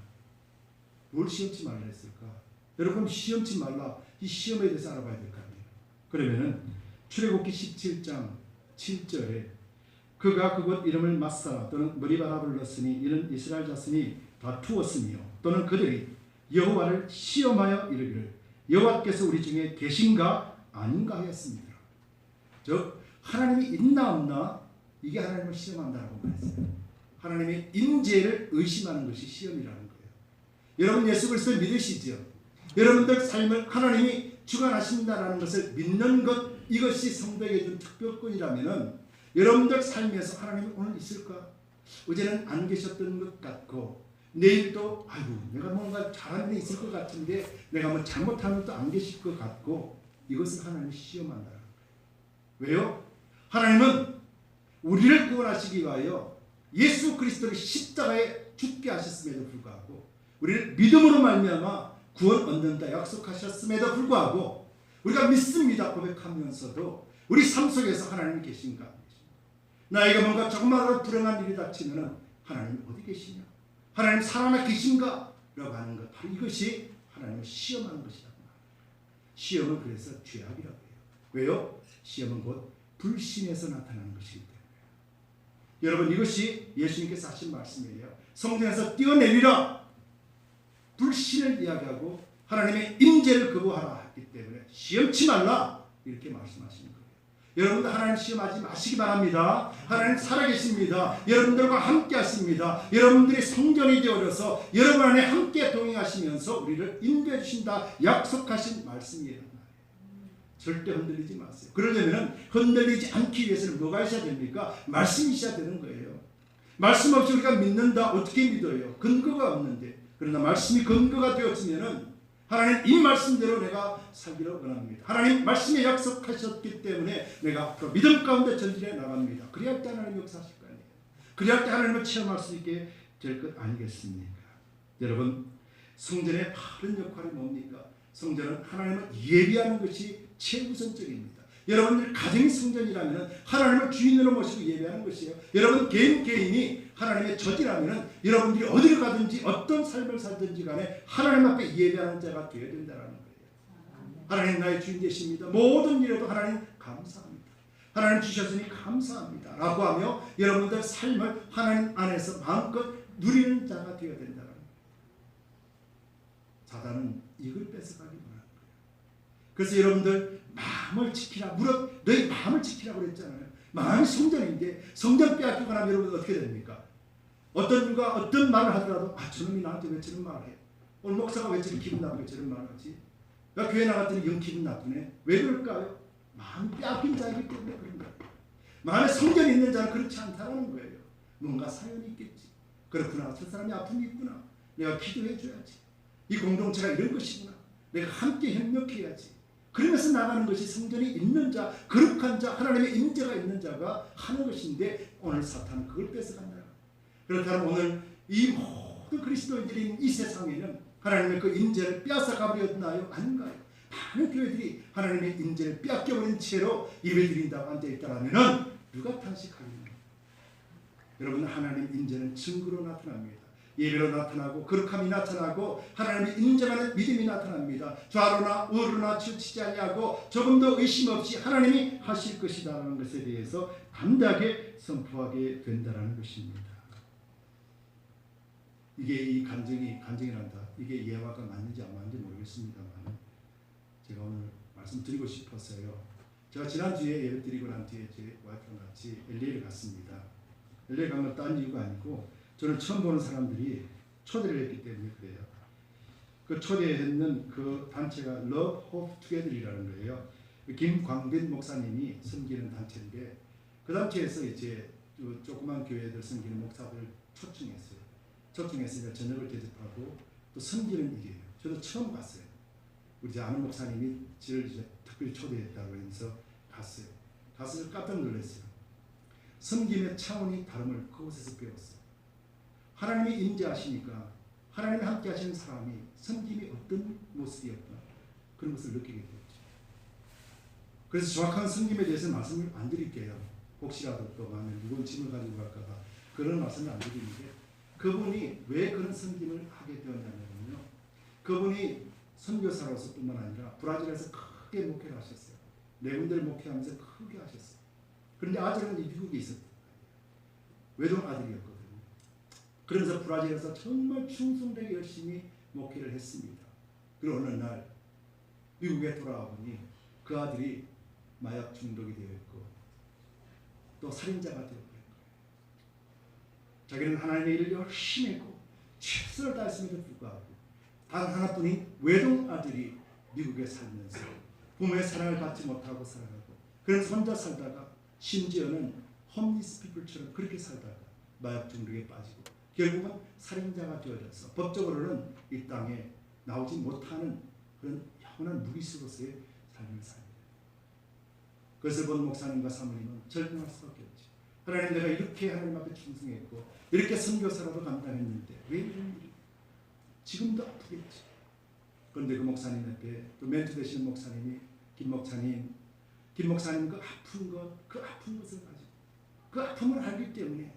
뭘 시험치 말라 했을까? 여러분, 시험치 말라. 이 시험에 대해서 알아봐야 될 거 아니에요. 그러면은 출애굽기 17장 7절에 그가 그곳 이름을 마사 또는 머리바라 불렀으니 이는 이스라엘 자손이 다투었으며 또는 그들이 여호와를 시험하여 이르기를 여호와께서 우리 중에 계신가 아닌가 하였습니다. 즉 하나님이 있나 없나 이게 하나님을 시험한다라고 말했어요. 하나님의 임재를 의심하는 것이 시험이라는 거예요. 여러분 예수 그리스도를 믿으시죠? 여러분들 삶을 하나님이 주관하신다라는 것을 믿는 것, 이것이 성도에게 준 특별권이라면은 여러분들 삶에서 하나님이 오늘 있을까? 어제는 안 계셨던 것 같고 내일도 아이고 내가 뭔가 잘하는 데 있을 것 같은데 내가 뭐 잘못하면 또 안 계실 것 같고, 이것을 하나님이 시험한다는 거예요. 왜요? 하나님은 우리를 구원하시기 위하여 예수 그리스도를 십자가에 죽게 하셨음에도 불구하고 우리를 믿음으로 말미암아 구원 얻는다 약속하셨음에도 불구하고 우리가 믿습니다 고백하면서도 우리 삶 속에서 하나님이 계신가? 나에게 뭔가 조금만 불행한 일이 닥치면 하나님 어디 계시냐? 하나님 살아나 계신가? 라고 하는 것, 바로 이것이 하나님을 시험하는 것이라고 말합니다. 시험은 그래서 죄악이라고 해요. 왜요? 시험은 곧 불신에서 나타나는 것이기 때문에. 여러분 이것이 예수님께서 하신 말씀이에요. 성전에서 뛰어내리라. 불신을 이야기하고 하나님의 임재를 거부하라 했기 때문에 시험치 말라 이렇게 말씀하시는 거예요. 여러분들 하나님 시험하지 마시기 바랍니다. 하나님 살아계십니다. 여러분들과 함께 하십니다. 여러분들이 성전이 되어져서 여러분 안에 함께 동행하시면서 우리를 인도해 주신다 약속하신 말씀이에요. 절대 흔들리지 마세요. 그러려면 흔들리지 않기 위해서는 뭐가 있어야 됩니까? 말씀이 있어야 되는 거예요. 말씀 없이 우리가 믿는다. 어떻게 믿어요? 근거가 없는데. 그러나 말씀이 근거가 되었으면 하나님 이 말씀대로 내가 살기를 원합니다. 하나님 말씀에 약속하셨기 때문에 내가 앞으로 믿음 가운데 전진해 나갑니다. 그래야 때 하나님 역사하실 거 아니에요. 그래야 때 하나님을 체험할 수 있게 될 것 아니겠습니까? 여러분 성전의 바른 역할이 뭡니까? 성전은 하나님을 예비하는 것이 최우선적입니다. 여러분들 가정이 성전이라면 하나님을 주인으로 모시고 예배하는 것이에요. 여러분 개인이 하나님의 저지라면 여러분들이 어디를 가든지 어떤 삶을 살든지 간에 하나님 앞에 예배하는 자가 되어야 된다는 거예요. 하나님 나의 주인 되십니다. 모든 일에도 하나님 감사합니다. 하나님 주셨으니 감사합니다 라고 하며 여러분들 삶을 하나님 안에서 마음껏 누리는 자가 되어야 된다는 거예요. 사단은 이걸 뺏어가기 원하는 거예요. 그래서 여러분들 마음을 지키라. 무릇 너희 마음을 지키라고 그랬잖아요. 마음이 성전인데 성전 빼앗기고 나면 여러분 어떻게 됩니까? 어떤 누가 어떤 말을 하더라도 저놈이 나한테 왜 저런 말을 해? 오늘 목사가 왜 저런 기분 나쁘게 저런 말을 하지? 나 교회 나갔더니 영 기분 나쁘네. 왜 그럴까요? 마음이 빼앗긴 자이기 때문에 그런 거예요. 마음에 성전이 있는 자는 그렇지 않다는 거예요. 뭔가 사연이 있겠지. 그렇구나. 저 사람이 아픔이 있구나. 내가 기도해 줘야지. 이 공동체가 이런 것이구나. 내가 함께 협력해야지. 그러면서 나가는 것이 성전이 있는 자, 거룩한 자, 하나님의 임재가 있는 자가 하는 것인데 오늘 사탄은 그걸 뺏어간다. 그렇다면 오늘 이 모든 그리스도인들이 이 세상에는 하나님의 그 임재를 빼앗아가버렸나요? 아닌가요? 많은 교회들이 하나님의 임재를 빼앗겨버린 채로 예배드린다고 앉아있다면 누가 탄식하겠나요? 여러분 하나님의 임재는 증거로 나타납니다. 예배로 나타나고 거룩함이 나타나고 하나님의 인정하는 믿음이 나타납니다. 좌로나 우로나 치우치지 아니하고 조금도 의심 없이 하나님이 하실 것이라는 것에 대해서 담대하게 선포하게 된다는 것입니다. 이게 이 간증이란다. 이게 예화가 맞는지 안 맞는지 모르겠습니다만 제가 오늘 말씀드리고 싶었어요. 제가 지난주에 예배 드리고 난 뒤에 제 와이프랑 같이 LA를 갔습니다. LA 간 건 딴 이유가 아니고 저는 처음 보는 사람들이 초대를 했기 때문에 그래요. 그 초대했는 그 단체가 Love Hope Together이라는 거예요. 김광빈 목사님이 섬기는 단체인데 그 단체에서 이제 조그만 교회들 섬기는 목사들 초청했어요. 초청했으니까 저녁을 대접하고 또 섬기는 일이에요. 저도 처음 봤어요. 우리 이제 아는 목사님이 저를 이제 특별히 초대했다고 해서 갔어요. 가서 깜짝 놀랐어요. 섬김의 차원이 다름을 그곳에서 배웠어요. 하나님이 임재하시니까 하나님이 함께 하시는 사람이 섬김이 어떤 모습이었구나 그런 것을 느끼게 되었죠. 그래서 정확한 섬김에 대해서 말씀을 안 드릴게요. 혹시라도 또 만약 무거운 짐을 가지고 갈까 봐 그런 말씀을 안 드리는데 그분이 왜 그런 섬김을 하게 되었냐면요. 그분이 선교사로서 뿐만 아니라 브라질에서 크게 목회를 하셨어요. 네 군데를 목회하면서 크게 하셨어요. 그런데 아들은 미국에 있었던 거예요. 외동 아들이었거든요. 그래서 브라질에서 정말 충성되게 열심히 목회를 했습니다. 그리고 어느 날 미국에 돌아와 보니 그 아들이 마약 중독이 되어 있고 또 살인자가 되어 버린 거예요. 자기는 하나님의 일을 열심히 했고 최선을 다했음에도 불구하고 단 하나뿐인 외동 아들이 미국에 살면서 부모의 사랑을 받지 못하고 살아가고 그래서 혼자 살다가 심지어는 홈리스 피플처럼 그렇게 살다가 마약 중독에 빠지고 결국은 살인자가 되어져서 법적으로는 이 땅에 나오지 못하는 그런 영원한 무리수로서의 삶을 살게 됩니다. 그것을 본 목사님과 사모님은 절망할 수밖에 없죠. 하나님 내가 이렇게 하나님 앞에 충성했고 이렇게 선교사라도 감당했는데 왜 이런 일이 지금도 아프겠지. 그런데 그 목사님 옆에 또 멘토 되시는 목사님이 김 목사님 그 아픈 것을 가지고 그 아픔을 알기 때문에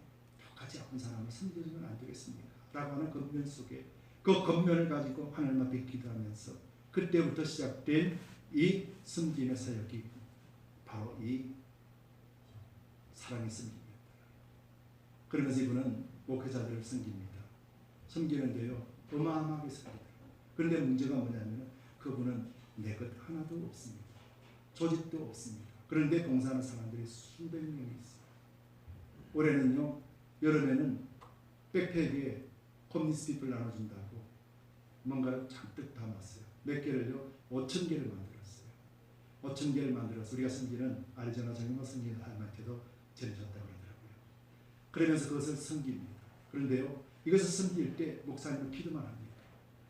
같이 아픈 사람을 섬겨주면 안 되겠습니까? 라고 하는 겉면 속에 그 겉면을 가지고 하나님 앞에 기도하면서 그때부터 시작된 이 섬김의 사역이 바로 이 사랑의 섬김이었다. 그러면서 이분은 목회자들을 섬깁니다. 섬기는데요, 어마어마하게 섬깁니다. 그런데 문제가 뭐냐면 그분은 내 것 하나도 없습니다. 조직도 없습니다. 그런데 봉사하는 사람들이 수백 명이 있어요. 올해는요, 여름에는 백팩에 홈리스 피플 나눠준다고 뭔가를 잔뜩 담았어요. 몇 개를요, 5,000개를 만들었어요. 5,000개를 만들어서 우리가 섬기는 아리조나 정영호 선교사님한테도 전해줬다고 그러더라고요. 그러면서 그것을 섬깁니다. 그런데요, 이것을 섬길 때 목사님은 기도만 합니다.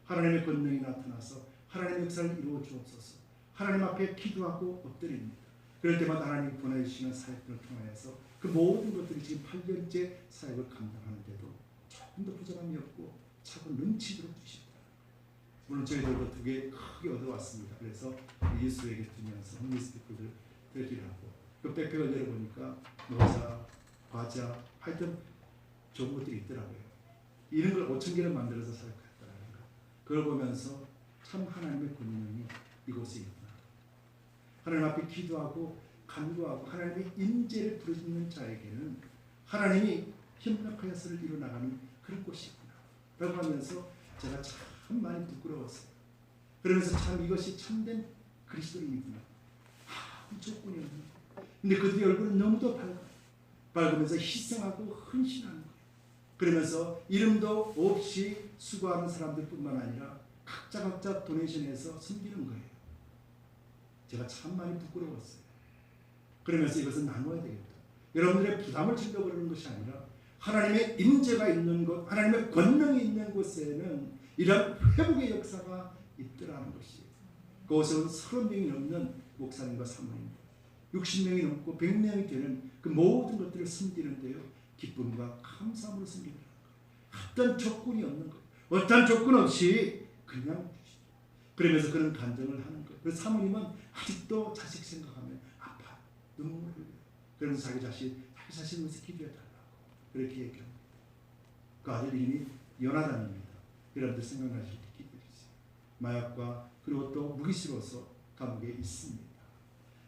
하나님의 권능이 나타나서 하나님의 역사를 이루어 주옵소서. 하나님 앞에 기도하고 엎드립니다. 그럴 때마다 하나님이 보내주시는 사역들을 통하여서 그 모든 것들이 지금 8년째 사역을 감당하는데도 조금도 부족함이 없고 차고 넘치도록 주십니다. 물론 저희들도 2개 크게 얻어왔습니다. 그래서 예수에게 주면서 홈리스 피플들 드리기를 하고 그 백팩을 열어보니까 모자, 과자, 하여튼 좋은 것들이 있더라고요. 이런 걸 5,000개를 만들어서 사역했다는 거. 그걸 보면서 참 하나님의 권능이 이곳에 있구나. 하나님 앞에 기도하고 간구하고 하나님의 임재를 부르짖는 자에게는 하나님이 협력하여서를 이루어나가는 그런 곳이구나 라고 하면서 제가 참 많이 부끄러웠어요. 그러면서 참 이것이 참된 그리스도인이구나. 아무 조건이 없는 거예요. 근데 그들의 얼굴은 너무도 밝으면서 희생하고 헌신하는 거예요. 그러면서 이름도 없이 수고하는 사람들 뿐만 아니라 각자 도네이션해서 섬기는 거예요. 제가 참 많이 부끄러웠어요. 그러면서 이것은 나눠야 되겠다. 여러분들의 부담을 주려고 그러는 것이 아니라 하나님의 임재가 있는 곳, 하나님의 권능이 있는 곳에는 이런 회복의 역사가 있더라는 것이에요. 그곳은 30명이 넘는 목사님과 사모님, 60명이 넘고 100명이 되는 그 모든 것들을 섬기는데요, 기쁨과 감사함으로 섬기는 거예요. 어떤 조건이 없는 거예요. 어떤 조건 없이 그냥 주시죠. 그러면서 그런 간증을 하는 거예요. 그래서 사모님은 아직도 자식 생각하면 아파, 눈물을 흘려요. 그러면서 자기 자신을 위해서 기도해달라고 그렇게 얘기합니다. 그 아들 이름이 요나단입니다. 여러분들 생각나실 때 기도해주세요. 마약과 그리고 또 무기수로서 감옥에 있습니다.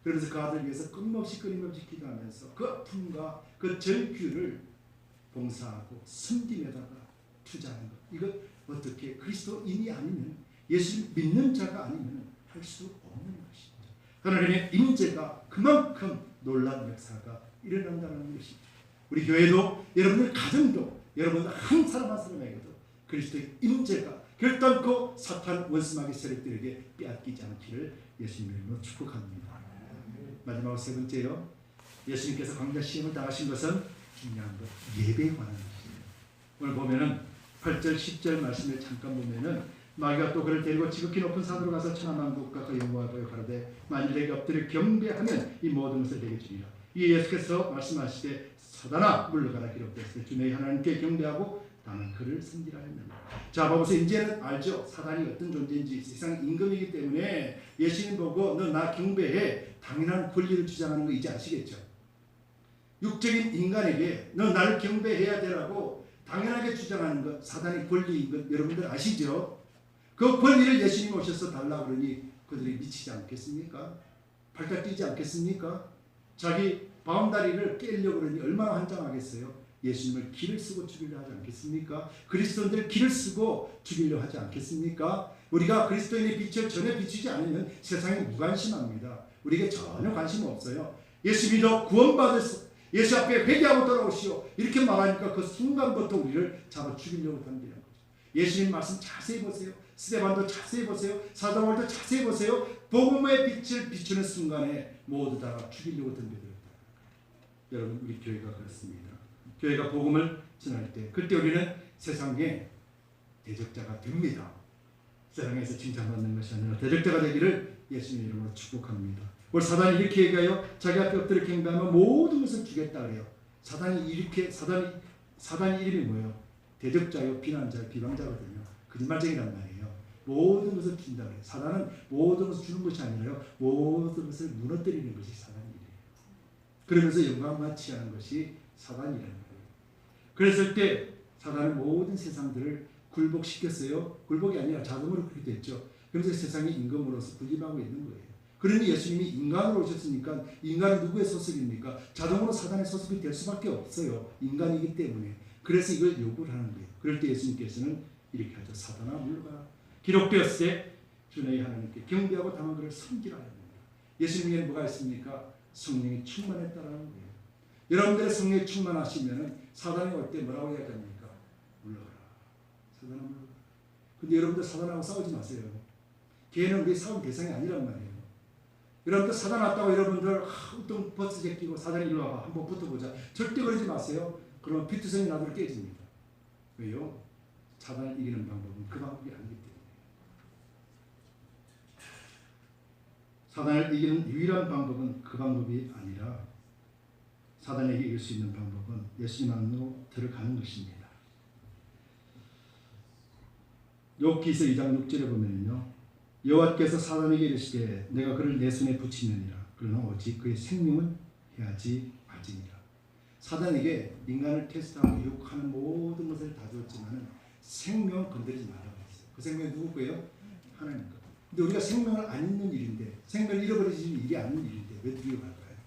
그러면서 그 아들 위해서 끊임없이 기도하면서 그 아픔과 그 절규를 봉사하고 섬김에다가 투자하는 것. 이것 어떻게 그리스도인이 아니면, 예수를 믿는 자가 아니면 할 수 없는 것입니다. 하나님의 임재가 그만큼 놀라운 역사가 일어난다는 것입니다. 우리 교회도, 여러분들 가정도, 여러분 한 사람 한 사람에게도 그리스도의 임재가 결단코 사탄 원수마귀 세력들에게 빼앗기지 않기를 예수님의 이름으로 축복합니다. 마지막으로 세 번째요. 예수님께서 광야 시험을 당하신 것은 중요한 것, 예배에 관한 것입니다. 오늘 보면은 8절 10절 말씀을 잠깐 보면은 마귀가 또 그를 데리고 지극히 높은 산으로 가서 천하만국과 그 영광을 보여 가로되 만일 내게 엎드려 경배하면 이 모든 것을 내게 주리라. 이 예수께서 말씀하시되 사단아 물러가라 기록되었으니 주 너희 하나님께 경배하고 나는 그를 섬기라 했느니라. 자, 봐보세요. 이제는 알죠. 사단이 어떤 존재인지. 세상 임금이기 때문에 예수님 보고 너 나 경배해, 당연한 권리를 주장하는 거 이제 아시겠죠. 육적인 인간에게 너 나를 경배해야 되라고 당연하게 주장하는 것, 사단의 권리인 것 여러분들 아시죠? 그 권리를 예수님 오셔서 달라고 그러니 그들이 미치지 않겠습니까? 발칵 뛰지 않겠습니까? 자기 바운다리를 깨려고 그러니 얼마나 환장하겠어요? 예수님을 길을 쓰고 죽이려 하지 않겠습니까? 그리스도인들 길을 쓰고 죽이려 하지 않겠습니까? 우리가 그리스도인의 빛을 전혀 비추지 않으면 세상에 무관심합니다. 우리에게 전혀 관심 없어요. 예수 믿어 구원받을 예수 앞에 회개하고 돌아오시오 이렇게 말하니까 그 순간부터 우리를 잡아 죽이려고 던지는 거죠. 예수님 말씀 자세히 보세요. 스데반도 자세히 보세요. 사도 바울도 자세히 보세요. 복음의 빛을 비추는 순간에 모두 다 죽이려고 던져들었다. 여러분, 우리 교회가 그렇습니다. 교회가 복음을 전할 때 그때 우리는 세상에 대적자가 됩니다. 세상에서 칭찬받는 것이 아니라 대적자가 되기를 예수님 이름으로 축복합니다. 오늘 사단이 이렇게 얘기해요. 자기 앞에 엎드려 경배하면 모든 것을 주겠다 그래요. 사단이 이름이 뭐예요? 대적자요, 비난자요, 비방자거든요. 거짓말쟁이란 말이에요. 모든 것을 준다 그래요. 사단은 모든 것을 주는 것이 아니라요, 모든 것을 무너뜨리는 것이 사단이에요. 그러면서 영광만 취하는 것이 사단이라는 거예요. 그랬을 때 사단은 모든 세상들을 굴복시켰어요. 굴복이 아니라 자동으로 그렇게 됐죠. 그래서 세상의 임금으로서 군림하고 있는 거예요. 그러니 예수님이 인간으로 오셨으니까 인간은 누구의 소습입니까? 자동으로 사단의 소습이 될 수밖에 없어요. 인간이기 때문에. 그래서 이걸 요구를 하는 거예요. 그럴 때 예수님께서는 이렇게 하죠. 사단아 물러가라. 기록되었으되 주 너희 하나님께 경배하고 다만 그를 섬기라 합니다. 예수님에게는 뭐가 있습니까? 성령이 충만했다라는 거예요. 여러분들의 성령이 충만하시면은 사단이 올 때 뭐라고 해야 됩니까? 물러가라. 사단아 물러가라. 근데 여러분들 사단하고 싸우지 마세요. 걔는 우리 싸움 대상이 아니란 말이에요. 여러분들 사단 왔다고 여러분들 어떤 버스 제끼고 사단이 일로 와봐 한번 붙어보자. 절대 그러지 마세요. 그러면 피투성이 나도 깨집니다. 왜요? 사단을 이기는 방법은 그 방법이 아니기 때문에. 사단을 이기는 유일한 방법은 그 방법이 아니라 사단에게 이길 수 있는 방법은 예수님 안으로 들어가는 것입니다. 욥기서 2장 6절에 보면요. 여호와께서 사단에게 이르시되 내가 그를 내 손에 붙이느니라. 그러나 오직 그의 생명은 해하지 말지니라. 사단에게 인간을 테스트하고 유혹하는 모든 것을 다 줬지만 생명은 건드리지 말라고 했어요. 그 생명이 누구 거예요? 하나님 거. 근데 우리가 생명을 안 잊는 일인데 생명을 잃어버리지 일이 아닌 일인데 왜 두려워할까요?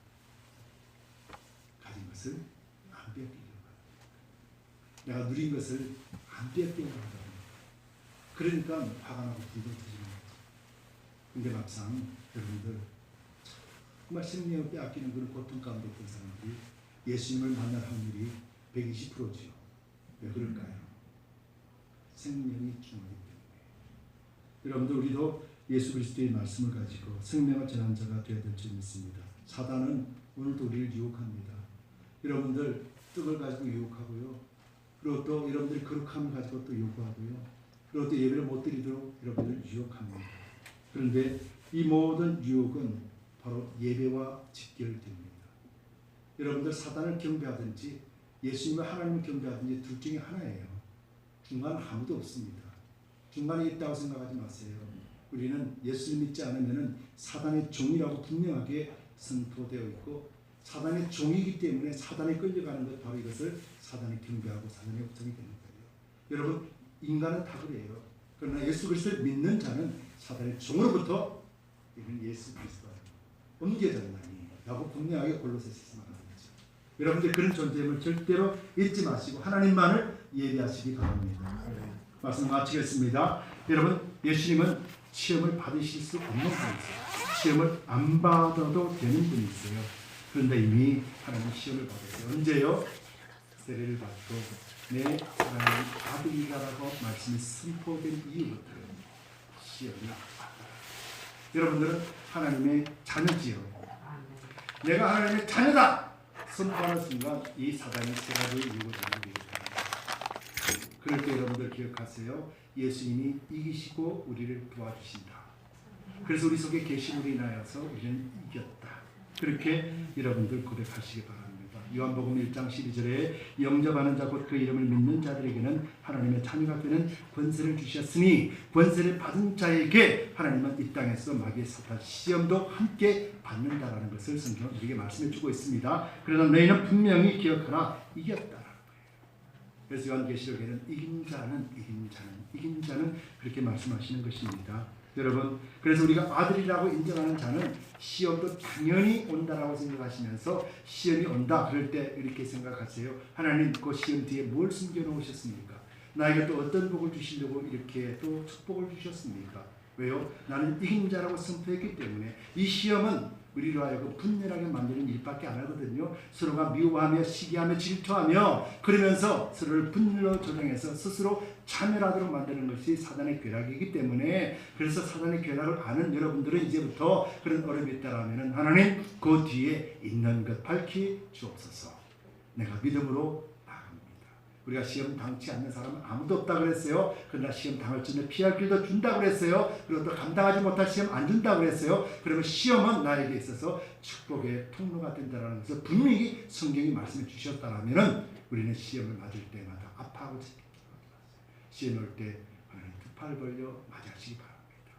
가진 것을 안 뺏기려고 합니다. 내가 누린 것을 안 뺏기려고 하다 보니까 그러니까 화가 나고 불도 터지는 거죠. 근데 막상 여러분들 정말 생명을 빼앗기는 그런 고통 가운데 있던 사람들이 예수님을 만날 확률이 120%죠. 왜 그럴까요? 생명이 중요하기 때문에. 여러분들 우리도 예수 그리스도의 말씀을 가지고 생명을 전한 자가 되어야 될 줄 믿습니다. 사단은 오늘도 우리를 유혹합니다. 여러분들 떡을 가지고 유혹하고요. 그리고 또 여러분들이 거룩함을 가지고 또 요구하고요. 그리고 또 예배를 못 드리도록 여러분들을 유혹합니다. 그런데 이 모든 유혹은 바로 예배와 직결됩니다. 여러분들 사단을 경배하든지 예수님을 하나님을 경배하든지 둘 중에 하나예요. 중간은 아무도 없습니다. 중간에 있다고 생각하지 마세요. 우리는 예수를 믿지 않으면 사단의 종이라고 분명하게 선포되어 있고 사단의 종이기 때문에 사단에 끌려가는 것 바로 이것을 사단이 경배하고 사단의 업적이 되는 거예요. 여러분 인간은 다 그래요. 그러나 예수 그리스도를 믿는 자는 사단의 종으로부터 이건 예수 그리스도 옮겨졌나니 라고 분명하게 골로새서에서 말하는 거죠. 여러분들 그런 존재임을 절대로 잊지 마시고 하나님만을 예배하시기 바랍니다. 말씀 마치겠습니다. 여러분 예수님은 시험을 받으실 수 없는 분이세요. 시험을 안 받아도 되는 분이세요. 그런데 이미 하나님 시험을 받으세요. 언제요? 세례를 받고 내 사랑하는 아들이라고 말씀이 선포된 이후부터 시험이 왔다. 여러분들은 하나님의 자녀지요. 내가 하나님의 자녀다! 선포하는 순간 이 사단이 세 가지 이유를 가지고 있다. 그럴 때 여러분들 기억하세요. 예수님이 이기시고 우리를 도와주신다. 그래서 우리 속에 계심으로 인하여서 우리는 이겼다. 그렇게 여러분들 고백하시기 바랍니다. 요한복음 1장 12절에 영접하는 자 곧 그 이름을 믿는 자들에게는 하나님의 자녀가 되는 권세를 주셨으니 권세를 받은 자에게 하나님은 이 땅에서 마귀의 사탄 시험도 함께 받는다라는 것을 성경은 우리에게 말씀해 주고 있습니다. 그러나 너희는 분명히 기억하라. 이겼다. 그래서 요한계시록에는 이긴 자는 그렇게 말씀하시는 것입니다. 여러분 그래서 우리가 아들이라고 인정하는 자는 시험도 당연히 온다라고 생각하시면서 시험이 온다 그럴 때 이렇게 생각하세요. 하나님 그 시험 뒤에 뭘 숨겨놓으셨습니까? 나에게 또 어떤 복을 주시려고 이렇게 또 축복을 주셨습니까? 왜요? 나는 이긴 자라고 선포했기 때문에 이 시험은 우리로 하여금 분열하게 만드는 일밖에 안 하거든요. 서로가 미워하며 시기하며 질투하며 그러면서 서로를 분열로 조정해서 스스로 차멸하도록 만드는 것이 사단의 괴락이기 때문에 그래서 사단의 괴락을 아는 여러분들은 이제부터 그런 어려움이 있다라면 하나님 그 뒤에 있는 것 밝히 주옵소서. 내가 믿음으로 우리가 시험 당치 않는 사람은 아무도 없다 그랬어요. 그러나 시험 당할 전에 피할 길도 준다 그랬어요. 그리고 또 감당하지 못할 시험 안 준다 그랬어요. 그러면 시험은 나에게 있어서 축복의 통로가 된다는 것을 분명히 성경이 말씀해 주셨다면 우리는 시험을 맞을 때마다 아파하고 시험 올 때 하나님 두 팔 벌려 맞이하시기 바랍니다.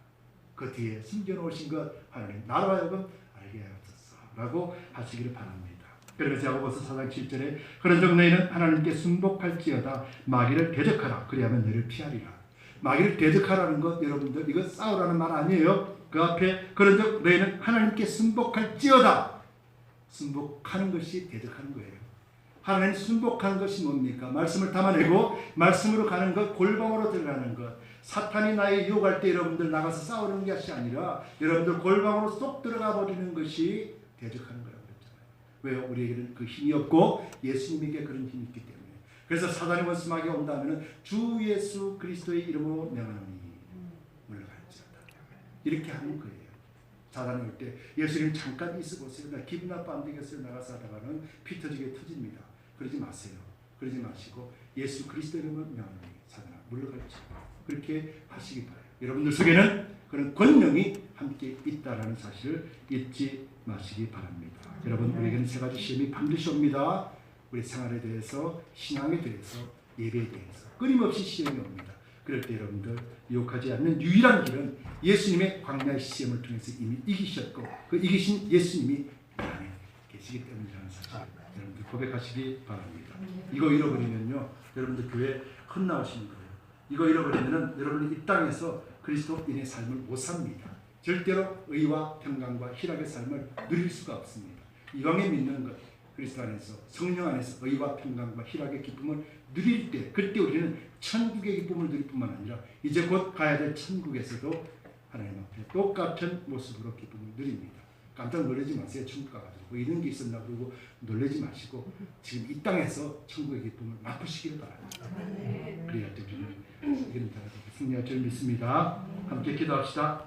그 뒤에 숨겨놓으신 것 하나님 나로 하여금 알게 하옵소서 라고 하시기를 바랍니다. 그러면서 야고보서 4장 7절에 그런즉 너희는 하나님께 순복할지어다 마귀를 대적하라 그리하면 너희를 피하리라. 마귀를 대적하라는 것 여러분들 이거 싸우라는 말 아니에요. 그 그 앞에 그런즉 너희는 하나님께 순복할지어다. 순복하는 것이 대적하는 거예요. 하나님 순복하는 것이 뭡니까? 말씀을 담아내고 말씀으로 가는 것, 골방으로 들어가는 것. 사탄이 나의 유혹할 때 여러분들 나가서 싸우는 것이 아니라 여러분들 골방으로 쏙 들어가 버리는 것이 대적하는 거라고 그랬잖아요. 왜요? 우리에게는 그 힘이 없고 예수님에게 그런 힘이 있기 때문에. 그래서 사단이 원수마귀가 온다면 주 예수 그리스도의 이름으로 명하노니 물러갈지어다. 이렇게 하는 거예요. 사단이 올 때 예수님 잠깐 있어 보세요. 나 기분 나빠 안 되겠어요. 나가서 하다가는 피 터지게 터집니다. 그러지 마세요. 그러지 마시고 예수 그리스도 이름으로 명하노니 사단아 물러갈지어다. 그렇게 하시기 바라요. 여러분들 속에는 그런 권능이 함께 있다라는 사실을 잊지 마시기 바랍니다. 여러분 우리에게는 세 가지 시험이 반드시 옵니다. 우리 생활에 대해서, 신앙에 대해서, 예배에 대해서 끊임없이 시험이 옵니다. 그럴 때 여러분들 유혹하지 않는 유일한 길은 예수님의 광야의 시험을 통해서 이미 이기셨고 그 이기신 예수님이 내 안에 계시기 때문이라는 사실 여러분들 고백하시기 바랍니다. 이거 잃어버리면요 여러분들 교회 헛나오시는 거예요. 이거 잃어버리면 여러분이 이 땅에서 그리스도인의 삶을 못 삽니다. 절대로 의와 평강과 희락의 삶을 누릴 수가 없습니다. 이왕에 믿는 것, 그리스도 안에서 성령 안에서 의와 평강과 희락의 기쁨을 누릴 때 그때 우리는 천국의 기쁨을 누릴 뿐만 아니라 이제 곧 가야 될 천국에서도 하나님 앞에 똑같은 모습으로 기쁨을 누립니다. 깜짝 놀라지 마세요. 천국 가가지고 뭐 이런 게 있었나 그러고 놀라지 마시고 지금 이 땅에서 천국의 기쁨을 맛보시기를 바랍니다. 그래야 우리는 이기는 자가 승리할 줄 믿습니다. 함께 기도합시다.